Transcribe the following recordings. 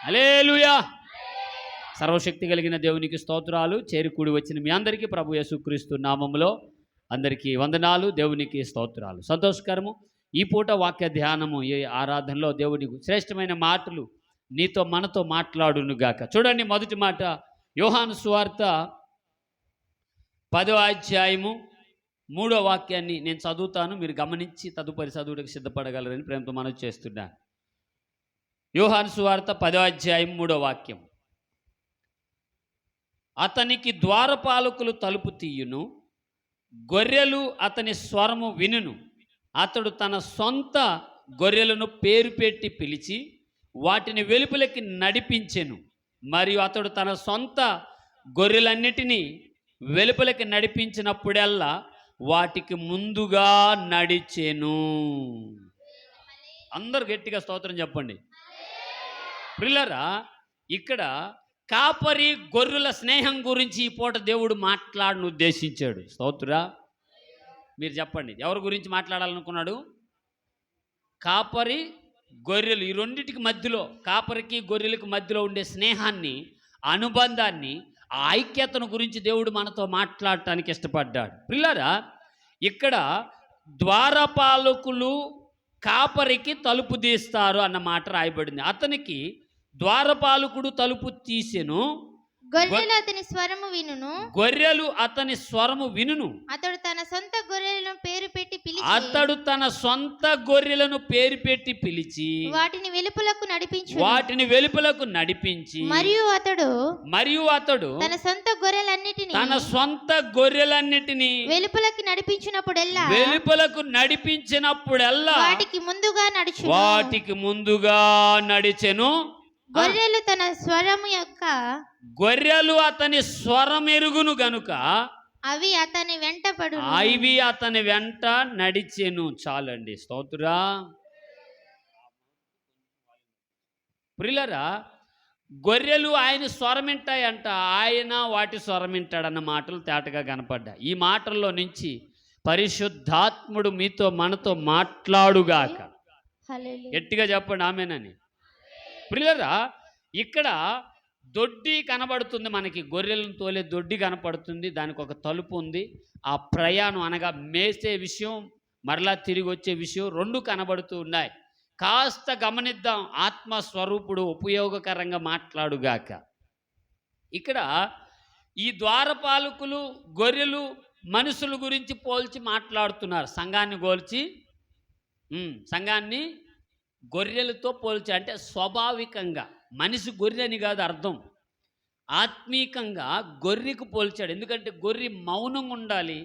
హల్లెలూయా. సర్వశక్తి కలిగిన దేవునికి స్తోత్రాలు. చేరుకూడి వచ్చిన మీ అందరికీ ప్రభు యేసుక్రీస్తు నామములో అందరికీ వందనాలు. దేవునికి స్తోత్రాలు. సంతోషకరము. ఈ పూట వాక్య ధ్యానము, ఈ ఆరాధనలో దేవుని శ్రేష్టమైన మాటలు నీతో మనతో మాట్లాడునుగాక. చూడండి, మొదటి మాట యోహాను సువార్త 10వ అధ్యాయము 3వ వాక్యాన్ని నేను చదువుతాను. మీరు గమనించి తదుపరి చదువుటకు సిద్ధపడగలరని ప్రేమతో మనవి చేస్తున్నాను. యోహాను సువార్త 10వ అధ్యాయం 3వ వాక్యం. అతనికి ద్వారపాలకులు తలుపు తీయును, గొర్రెలు అతని స్వరము వినును. అతడు తన సొంత గొర్రెలను పేరు పెట్టి పిలిచి వాటిని వెలుపలికి నడిపించెను. మరియు అతడు తన సొంత గొర్రెలన్నిటినీ వెలుపలికి నడిపించినప్పుడల్లా వాటికి ముందుగా నడిచెను. అందరూ గట్టిగా స్తోత్రం చెప్పండి. ప్రియులారా, ఇక్కడ కాపరి గొర్రెల స్నేహం గురించి ఈ పూట దేవుడు మాట్లాడను ఉద్దేశించాడు. స్తోత్రా. మీరు చెప్పండి, ఎవరి గురించి మాట్లాడాలనుకున్నాడు? కాపరి గొర్రెలు, ఈ రెండింటికి మధ్యలో, కాపరికి గొర్రెలకు మధ్యలో ఉండే స్నేహాన్ని, అనుబంధాన్ని, ఆ ఐక్యతను గురించి దేవుడు మనతో మాట్లాడటానికి ఇష్టపడ్డాడు. ప్రియులారా, ఇక్కడ ద్వారపాలకులు కాపరికి తలుపు తీస్తారు అన్న మాట రాయబడింది. అతనికి ద్వారపాలకుడు తలుపు తీసెను, గొర్రెలు అతని స్వరము వినును. గొర్రెలు అతని స్వరము వినును. అతడు తన సొంత గొర్రెలను పేరు పెట్టి పిలిచి వాటిని వెలుపలకు నడిపించి మరియు అతడు తన సొంత గొర్రెలన్నిటిని వెలుపలకు నడిపించినప్పుడల్లా వాటికి ముందుగా నడిచెను. గొర్రెలు అతని స్వరమెరుగును గనుక అవి అతని వెంట నడిచెను. చాలండి. స్తోత్రా. ప్రియులారా, గొర్రెలు ఆయన స్వరం వింటాయంట, ఆయన వాటి స్వరం వింటాడన్న మాటలు తేటగా కనపడ్డాయి. ఈ మాటల్లో నుంచి పరిశుద్ధాత్ముడు మీతో మనతో మాట్లాడుగాక. గట్టిగా చెప్పండి ఆమేనని. ప్రియులారా, ఇక్కడ దొడ్డి కనబడుతుంది మనకి, గొర్రెలను తోలే దొడ్డి కనపడుతుంది. దానికి ఒక తలుపు ఉంది. ఆ ప్రయాణం అనగా మేసే విషయం, మరలా తిరిగి వచ్చే విషయం రెండు కనబడుతూ ఉన్నాయి. కాస్త గమనిద్దాం. ఆత్మస్వరూపుడు ఉపయోగకరంగా మాట్లాడుగాక. ఇక్కడ ఈ ద్వారపాలకులు గొర్రెలు మనుషుల గురించి పోల్చి మాట్లాడుతున్నారు. సంఘాన్ని గొర్రెలతో పోల్చి, అంటే స్వాభావికంగా మనిషి గొర్రె అని కాదు అర్థం, ఆత్మీకంగా గొర్రెకు పోల్చాడు. ఎందుకంటే గొర్రె మౌనంగా ఉండాలి,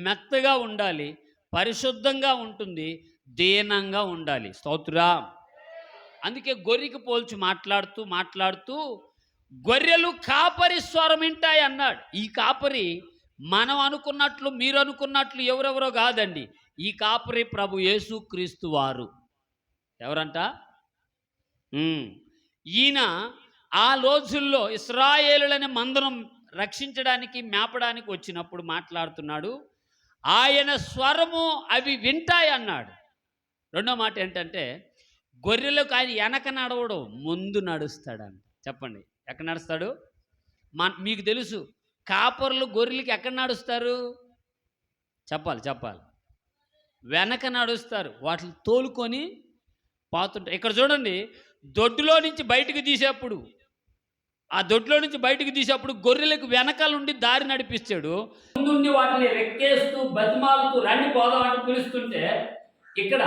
మెత్తగా ఉండాలి, పరిశుద్ధంగా ఉంటుంది, దీనంగా ఉండాలి. స్తోత్రా. అందుకే గొర్రెకు పోల్చి మాట్లాడుతూ గొర్రెలు కాపరి స్వరం వింటాయి అన్నాడు. ఈ కాపరి మనం అనుకున్నట్లు, మీరు అనుకున్నట్లు ఎవరెవరో కాదండి. ఈ కాపరి ప్రభు యేసుక్రీస్తు వారు. ఎవరంట? ఈయన ఆ రోజుల్లో ఇశ్రాయేలులని మందరం రక్షించడానికి, మేపడానికి వచ్చినప్పుడు మాట్లాడుతున్నాడు. ఆయన స్వరము అవి వింటాయి అన్నాడు. రెండో మాట ఏంటంటే, గొర్రెలకు ఆయన వెనక నడవడం, ముందు నడుస్తాడంట. చెప్పండి, ఎక్కడ నడుస్తాడు? మీకు తెలుసు, కాపరులు గొర్రెలకి ఎక్కడ నడుస్తారు? చెప్పాలి. వెనక నడుస్తారు. వాటిని తోలుకొని పోతుంటారు. ఇక్కడ చూడండి, దొడ్డులో నుంచి బయటకు తీసేప్పుడు గొర్రెలకు వెనకాలండి దారి నడిపిస్తాడు. ముందుండి వాటిని రెక్కేస్తూ బతిమాలుతూ రండి పోదాం అని పిలుస్తుంటే, ఇక్కడ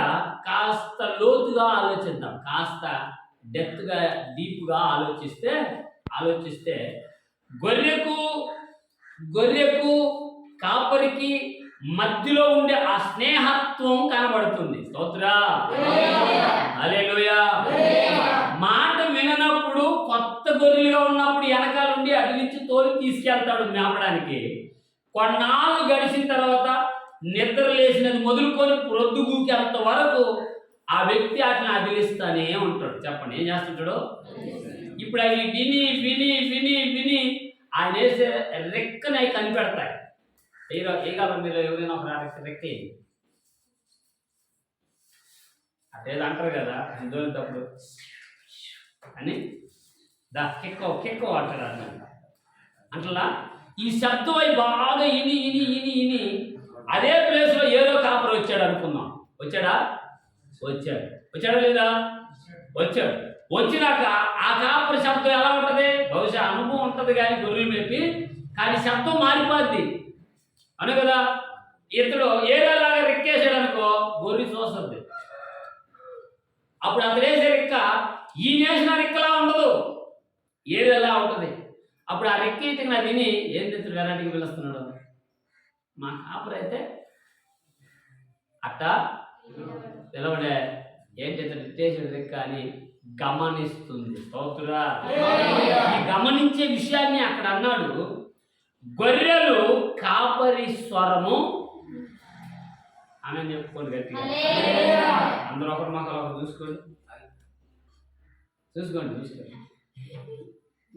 కాస్త లోతుగా ఆలోచిద్దాం. కాస్త డెప్త్గా, డీప్గా ఆలోచిస్తే గొర్రెకు కాపరికి మధ్యలో ఉండే ఆ స్నేహత్వం కనబడుతుంది. స్తోత్రా. హల్లెలూయా. మాట విననప్పుడు, కొత్త గొర్రెలుగా ఉన్నప్పుడు వెనకాలండి అదిలించి తోలి తీసుకెళ్తాడు మేపడానికి. కొన్నాళ్ళు గడిచిన తర్వాత నిద్ర లేచినది మొదలుకొని ప్రొద్దుగూకేంత వరకు ఆ వ్యక్తి వాటిని అదిలిస్తానే ఉంటాడు. చెప్పండి, ఏం చేస్తుంటాడు? ఇప్పుడు అవి విని విని విని విని ఆయన వేసే రెక్కని అవి కనిపెడతాయి. ఏ కాలం మీరు ఎవరైనా ఒక రెక్క అదేదో అంటారు కదా, తప్పుడు అని కిక్కో అంటాడు అన్నమాట. అంటలా ఈ శబ్దం అయి బాగా ఇని అదే ప్లేస్లో ఏదో కాపరి వచ్చాడు అనుకుందాం. వచ్చాడా లేదా? వచ్చాడు. వచ్చినాక ఆ కాపరి శబ్దం ఎలా ఉంటుంది? బహుశా అనుభవం ఉంటుంది కానీ గొర్రెలు మేపి, కానీ శబ్దం మారిపోద్ది అను కదా. ఇతడు ఏరేలాగా రెక్కేసాడు అనుకో, గొర్రె చూస్తుంది. అప్పుడు అతను వేసే రెక్క ఈ నేసిన రెక్కలా ఉండదు, ఏరేలా ఉంటుంది. అప్పుడు ఆ రెక్క ఇటు నా విని ఏం తెచ్చాడు వెరైటీకి పిలుస్తున్నాడు. మా కాపరి అయితే అట్ట పిలవడే, ఏంటి చేసాడు రెక్క అని గమనిస్తుంది. స్తోత్రుడా. ఈ గమనించే విషయాన్ని అక్కడ అన్నాడు, గొర్రెలు కాపరి స్వరము. ఆమె చెప్పుకోండి గట్టిగా, అందరూ ఒకరు మాకు ఒకరు చూసుకోండి.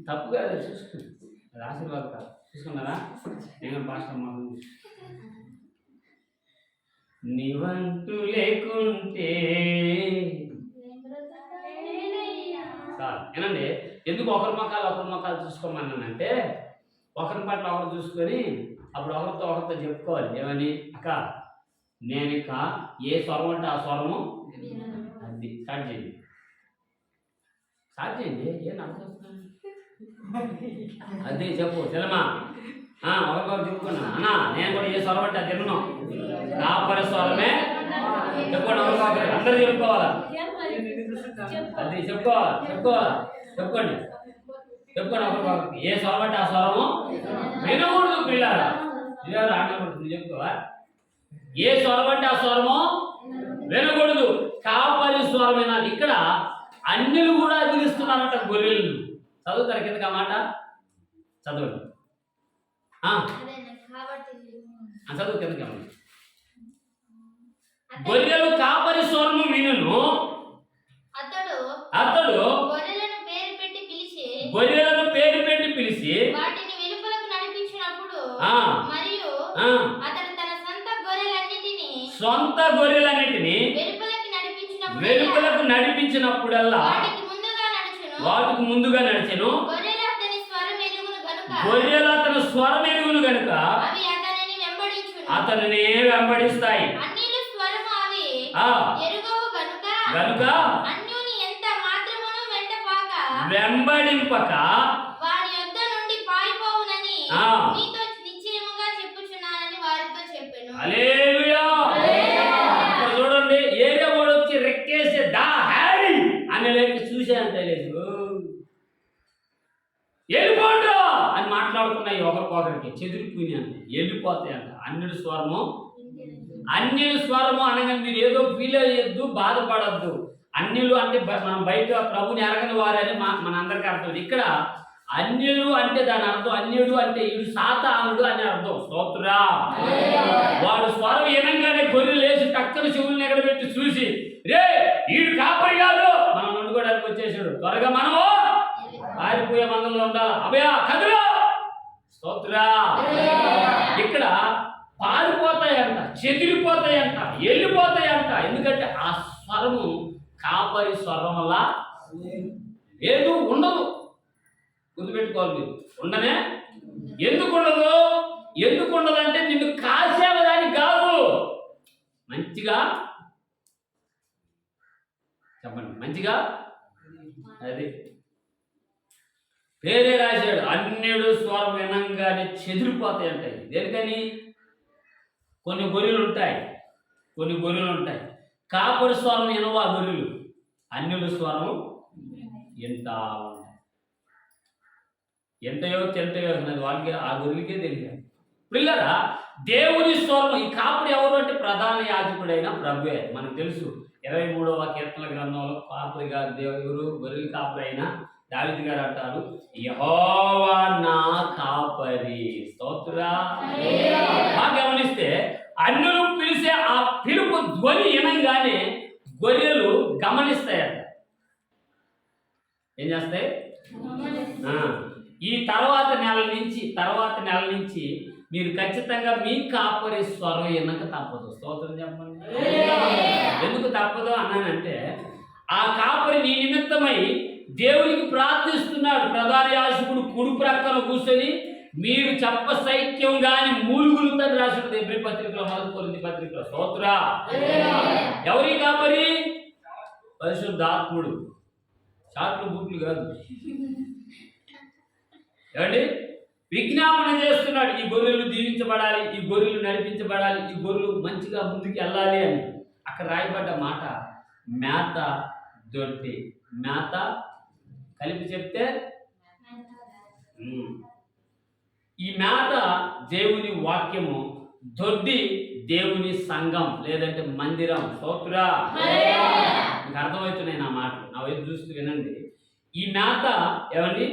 తప్పు కాదు, చూసుకోండి. అది ఆశీర్వాదం కాదు. చూసుకున్నారా? నేను పాస్టర్ మాకు నీవంటూ లేకుంటే చాలు. ఏనండి, ఎందుకు ఒకరి మొక్కలు చూసుకోమన్నానంటే, ఒకరి పట్ల ఒకరు చూసుకొని అప్పుడు ఒకరితో చెప్పుకోవాలి. ఏమని? అక్క నేను ఇక ఏ స్వరం అంటే ఆ స్వరము అది స్టార్ట్ చేయండి. ఏం అర్థం అదే చెప్పు తెలమా. ఒకరికొకరు చెప్పుకున్నా అన్నా, నేను కూడా ఏ స్వరం అంటే అది తిన్నాను, కాపరి స్వరమే చెప్పుకోండి. ఒకరికొకరు అందరూ చెప్పుకోవాలా? అది చెప్పుకోండి. ఒకరికొకరికి ఏ స్వరం అంటే ఆ స్వరము వినకూడదు. పిల్లారా ఆడకూడదు. చెప్పుకోవా? ఏ స్వరం అంటే ఆ స్వరము వినకూడదు, కాపరి స్వరం వినాలి. ఇక్కడ అన్యులు కూడా అదిలిస్తున్నారంట గొర్రెలు. చదువుతారు కిందకి ఆ మాట, చదవండి. చదువు కిందకి. గొర్రెలు కాపరి స్వరము వినును, అతడు గొర్రెలను పేరు పెట్టి పిలిచి వాటిని వెలుపలకు నడిపించినప్పుడు మరియు అతడు తన సొంత గొర్రెలన్నిటిని వెలుపలకు నడిపించినప్పుడల్లా వాటికి ముందుగా నడిచెను. గొర్రెలు అతని స్వరం ఎరుగును గనుక అతనిని వెంబడిస్తాయి. గనుక వెంబడింపక వారి యొద్ద నుండి పారిపోవునని మీతో నిశ్చయముగా చెప్పుచున్నానని వారితో చెప్పెను. హల్లెలూయా. ఇక్కడ చూడండి, ఏరియా వాడు వచ్చి రెక్కేసి దా హ్యారీ అనే లేక చూసేంత లేదు, వెళ్ళిపోండ్రా అని మాట్లాడుకున్నాయి. ఒకరికొకరికి చెదిరిపోయినాయి, వెళ్ళిపోతాయంట. అన్యుల స్వరము అనగా మీరు ఏదో ఫీల్ అయ్యొద్దు, బాధపడద్దు. అన్యులు అంటే మనం బయట ప్రభుని ఎరగని వారని మనందరికీ అర్థం. ఇక్కడ అన్యులు అంటే దాని అర్థం, అన్యుడు అంటే వీడు సాతానుడు అని అర్థం. స్తోత్రుడా. వాడు స్వరం వినంగానే గొర్రెలు లేచి టక్కన చెవులను ఎగరబెట్టి చూసి, రే వీడు కాపరి కాదు, మనం వండుకోవడానికి వచ్చేసాడు, త్వరగా మనము పారిపోయే మందంలో ఉండాలి, అభయా కదురా. స్తోత్రుడా. ఇక్కడ పారిపోతాయంట, చెదిరిపోతాయంట, వెళ్ళిపోతాయంట. ఎందుకంటే ఆ స్వరము కాపరి స్వరం వల్ల ఏదో ఉండదు. గుర్తుపెట్టుకోవాలి మీరు, ఉండనే. ఎందుకు ఉండదంటే నిన్ను కాసేవదానికి కాదు. మంచిగా చెప్పండి, మంచిగా. అది పేరే రాశాడు, అన్యుడు స్వరం వినంగానే చెదిరిపోతాయి అంటాయి. దేనికని? కొన్ని గొర్రెలు ఉంటాయి. కాపరి స్వరం వినవా గొర్రెలు, అన్యుల స్వరం ఎంత ఎంతయో అన్నది వాళ్ళకి, ఆ గొర్రెలకే తెలియదు. పిల్లరా, దేవుని స్వరం. ఈ కాపుడు ఎవరు అంటే ప్రధాన యాజకుడైన ప్రభువే. మనకు తెలుసు 23వ కీర్తన గ్రంథంలో కాపురిగా దేవుడు గొర్రెల కాపురి అయిన దావీదు గారు అంటారు, యెహోవా నా కాపరి. స్తోత్రుడా. బాగా గమనిస్తే అన్యులు పిలిచే ఆ పిలుపు ధ్వని వినంగానే గొర్రెలు గమనిస్తాయట. ఏం చేస్తాయి? ఈ తర్వాత నెల నుంచి మీరు ఖచ్చితంగా మీ కాపరి స్వరం వినక తప్పదు. స్తోత్రం చెప్పండి. ఎందుకు తప్పదు అన్నానంటే, ఆ కాపరి నీ నిమిత్తమై దేవునికి ప్రార్థిస్తున్న చూస్తున్నాడు. ప్రధాన యాజకుడు కుడి ప్రక్కన కూర్చొని మీరు చెప్ప సైక్యం గాని మూలుగులుతాడు రాసుడు ఎబ్రి పత్రికలో, మొదటి కొరింథీ పత్రికలో. స్తోత్రా. ఎవరి కాపరి? పరిశుద్ధాత్ముడు. చాట్లు బూట్లు కాదు. ఏమండి? విజ్ఞాపన చేస్తున్నాడు. ఈ గొర్రెలు దీవించబడాలి, ఈ గొర్రెలు నడిపించబడాలి, ఈ గొర్రెలు మంచిగా ముందుకు వెళ్ళాలి అని. అక్కడ రాయబడ్డ మాట మేత దొడ్డి. మేత కలిపి చెప్తే ఈ మేత దేవుని వాక్యము, దొడ్డి దేవుని సంఘం లేదంటే మందిరం. స్తోత్రా. మీకు అర్థమవుతున్నాయి నా మాట, నా వైపు చూస్తూ వినండి. ఈ మేత ఏమండి?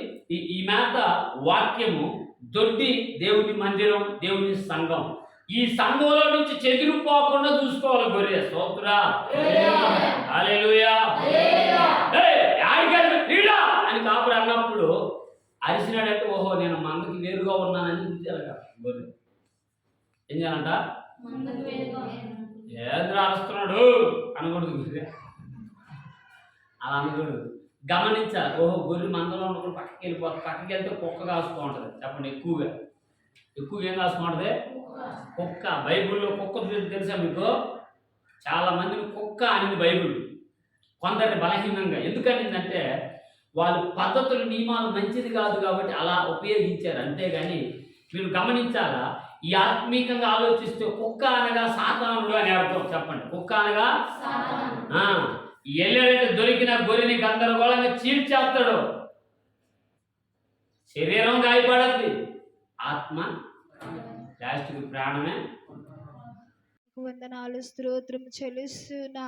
ఈ మేత వాక్యము, దొడ్డి దేవుని మందిరం, దేవుని సంఘం. ఈ సంఘంలో నుంచి చెదిరిపోకుండా చూసుకోవాలి గొర్రె. స్తోత్రా. హల్లెలూయా. అని కాపుడు అన్నప్పుడు అరిసినాడంటే ఓహో నేను మందకి వేరుగా ఉన్నానని గొర్రె ఏం చేయాలంట? ఏంద్ర అరుస్తున్నాడు అనకూడదు. అలా అనకూడదు. గమనించాలి. ఓహో గొర్రె మందలో ఉన్నప్పుడు పక్కకి వెళ్ళిపోతుంది. పక్కకి వెళ్తే కుక్క కాసుకుంటూ ఉంటుంది. చెప్పండి. ఎక్కువగా ఏం కాసుకుంటుంది? కుక్క. బైబిల్లో కుక్క తెలుసా మీకు? చాలా మందిని కుక్క అనేది బైబిల్. కొందరిని బలహీనంగా ఎందుకనిందంటే వాళ్ళు పద్ధతులు, నియమాలు మంచిది కాదు కాబట్టి అలా ఉపయోగించారు. అంతేగాని మీరు గమనించాలా, ఈ ఆత్మీకంగా ఆలోచిస్తే కుక్క అనగా సాతానుడు అని అర్థం. చెప్పండి. కుక్క అనగా ఎల్లడంటే దొరికిన గొర్రెని గందరగోళంగా చీల్చేస్తాడు. శరీరం గాయపడద్ది, ఆత్మ లాస్ట్కి ప్రాణమే. వందనాలు, స్తోత్రం చెల్లిస్తున్నా.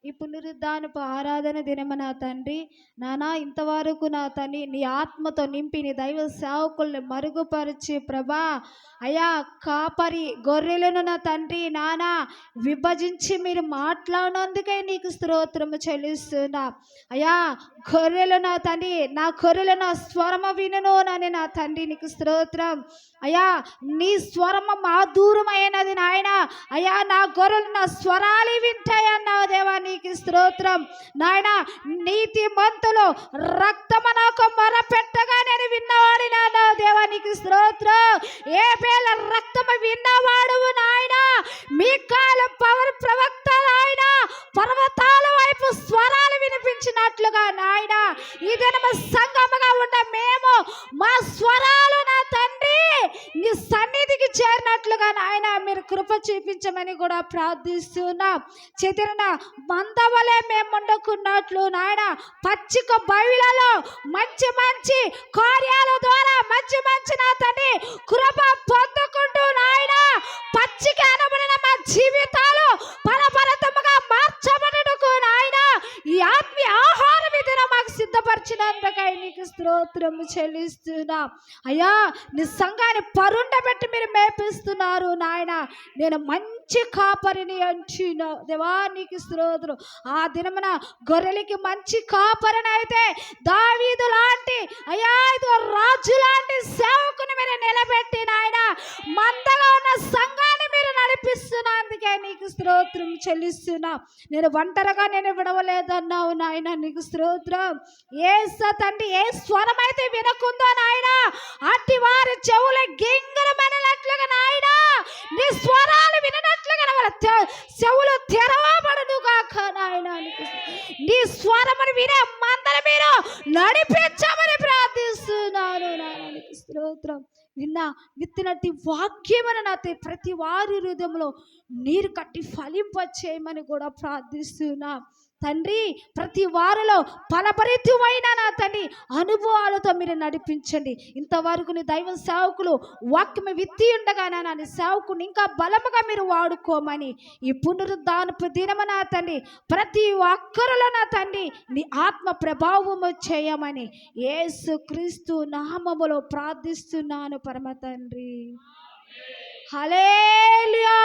ఈ పునరుద్ధానపు ఆరాధన దినమ నా తండ్రి నానా ఇంతవరకు నా తండ్రి నీ ఆత్మతో నింపి నీ దైవ సేవకుల్ని మరుగుపరిచి ప్రభా అయా కాపరి గొర్రెలను నా తండ్రి నానా విభజించి మీరు మాట్లాడినందుకే నీకు స్తోత్రము చెల్లిస్తున్నా. అయా గొర్రెలు నా తండ్రి, నా గొర్రెలు నా స్వరము వినును అని నా తండ్రి నీకు స్తోత్రం. అయా నీ స్వరము మాధురమైనది నాయన. అయా నా గొర్రెలు నా స్వరాలు వింటాయన్నావు దేవా, నీకు స్తోత్రం నాయన. నీతి మంతులు రక్తము నాకు మొరపెట్టగా నేను విన్నవాడి నాన్న దేవా, నీకు స్తోత్రం. ఏ పేల రక్తము విన్నవాడు నాయన. మీ కాలం పవర్ ప్రవక్త నాయన పర్వతాల వైపు స్వరాలు వినిపించినట్లుగా నాయన ఈ దినము సంగముగా ఉన్న మేము మా స్వరాలు నా తండ్రి నీ సన్నిధికి చేరినట్లుగా నాయన మీరు కృప చూపించమని కూడా ప్రార్థిస్తున్నాం. చెదిరిన మందవలే మేము ఉండకున్నట్లు నాయన పచ్చిక బయళ్ళలో మంచి మంచి కార్యాల ద్వారా మంచి మంచి నా తండ్రి కృప పొందుకుంటూ నాయన పచ్చిక అనబడిన మా జీవితాలు ఫలభరితముగా మార్చబడుటకు నాయన ఈ ఆత్మీయ ఆహారం ఇదిన మాకు సిద్ధపరిచినందుకై నీకు స్తోత్రం చెల్లిస్తున్నాం. అయ్యా నీ సంఘాన్ని పరుండబెట్టి మీరు మేపిస్తున్నారు నాయన. నేను మంచి కాపరిని అంటున్నా దేవా, నీకు స్తోత్రం. ఆ దినమున గొర్రెలకి మంచి కాపరిని అయితే దావీదు లాంటి అయ్యా ఇదిగో రాజు లాంటి సేవకుని మీరు నిలబెట్టి నాయన మందగా ఉన్న సంఘాన్ని మీరు నడిపిస్తున్నందుకే నీకు స్తోత్రం చెల్లిస్తున్నా. నేను ఒంటరిగా నేను విడవలేదన్నావు నాయన, నీకు స్తోత్రం. ఏ తండ్రి ఏ స్వరం అయితే వినకుందో నాయన అట్టి వారి చెవులు గింగరమనట్లుగా నాయన నీ స్వరాలు వినట్లుగా వాళ్ళ చెవులు తెరవబడును గాక నాయన. నీ స్వరమును వినే మందరు మీరు నడిపించమని ప్రార్థిస్తున్నాను నాయన, నీకు స్తోత్రం. విత్తినట్టి వాక్యమని నా ప్రతి వారి హృదయంలో నీరు కట్టి ఫలింపచేయమని కూడా ప్రార్థిస్తున్నా తండ్రి. ప్రతి వారిలో ఫలభరితమైన నా తండ్రి అనుభవాలతో మీరు నడిపించండి. ఇంతవరకు నీ దైవ సేవకులు వాక్యము విత్తి ఉండగా నా సేవకుని ఇంకా బలముగా మీరు వాడుకోమని ఈ పునరుద్ధానపు దినము నా తండ్రి ప్రతి ఒక్కరిలో నా తండ్రి నీ ఆత్మ ప్రభావము చేయమని యేసు క్రీస్తు నామములో ప్రార్థిస్తున్నాను పరమ తండ్రి. హల్లెలూయా.